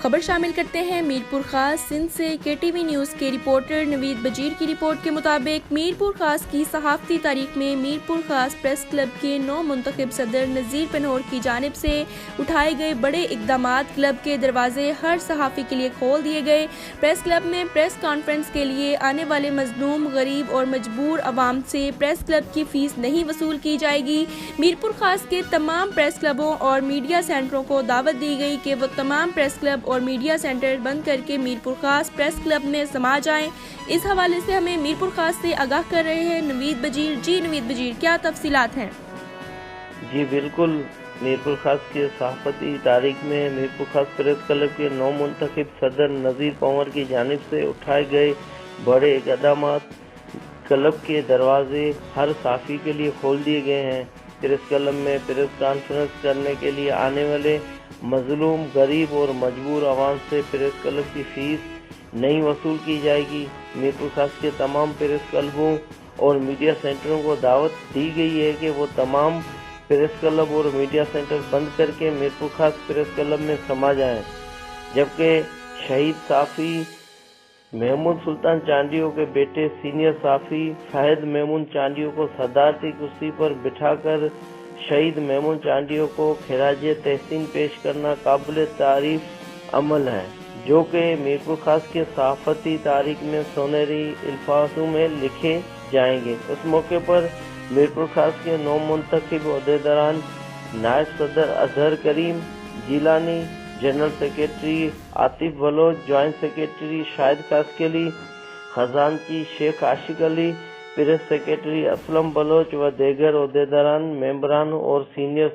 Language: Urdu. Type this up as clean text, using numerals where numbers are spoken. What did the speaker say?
خبر شامل کرتے ہیں میرپور خاص سندھ سے۔ KTV نیوز کے رپورٹر نوید بجیر کی رپورٹ کے مطابق میرپور خاص کی صحافتی تاریخ میں میرپور خاص پریس کلب کے نو منتخب صدر نذیر پنہور کی جانب سے اٹھائے گئے بڑے اقدامات کلب کے دروازے ہر صحافی کے لیے کھول دیے گئے۔ پریس کلب میں پریس کانفرنس کے لیے آنے والے مظلوم، غریب اور مجبور عوام سے پریس کلب کی فیس نہیں وصول کی جائے گی۔ میرپور خاص کے تمام پریس کلبوں اور میڈیا سینٹروں کو دعوت دی گئی کہ وہ تمام پریس کلب اور میڈیا سینٹر بند کر کے میرپور خاص پریس کلب میں سما جائیں۔ اس حوالے سے ہمیں میرپور خاص سے آگاہ کر رہے ہیں نوید بجیر۔ جی نوید بجیر، کیا تفصیلات ہیں؟ جی بالکل، میرپور خاص کے صحافتی تاریخ میں میرپور خاص پریس کلب کے نو منتخب صدر نذیر پنہور کی جانب سے اٹھائے گئے بڑے اقدامات کلب کے دروازے ہر صحافی کے لیے کھول دیے گئے ہیں۔ پریس کلب میں پریس کانفرنس کرنے کے لیے آنے والے مظلوم، غریب اور مجبور عوام سے پریس کلب کی فیس نہیں وصول کی جائے گی۔ میرپور خاص کے تمام پریس کلبوں اور میڈیا سینٹروں کو دعوت دی گئی ہے کہ وہ تمام پریس کلب اور میڈیا سینٹر بند کر کے میرپور خاص پریس کلب میں سما جائیں، جبکہ شہید صحافی محمود سلطان چانڈیو کے بیٹے سینئر صحافی فہد محمود چانڈیو کو صدارتی کرسی پر بٹھا کر شہید محمود چانڈیو کو خراج تحسین پیش کرنا قابل تعریف عمل ہے، جو کہ میرپور خاص کے صحافتی تاریخ میں سنہری الفاظوں میں لکھے جائیں گے۔ اس موقع پر میرپور خاص کے نو منتخب عہدیداران نائب صدر Azhar Karim Jilani, general secretary Atif Baloch, joint secretary Shahid Kaskali, خزانچی شیخ عاشق علی، پریس سیکرٹری اسلم بلوچ و دیگر عہدیداران، ممبران اور سینئر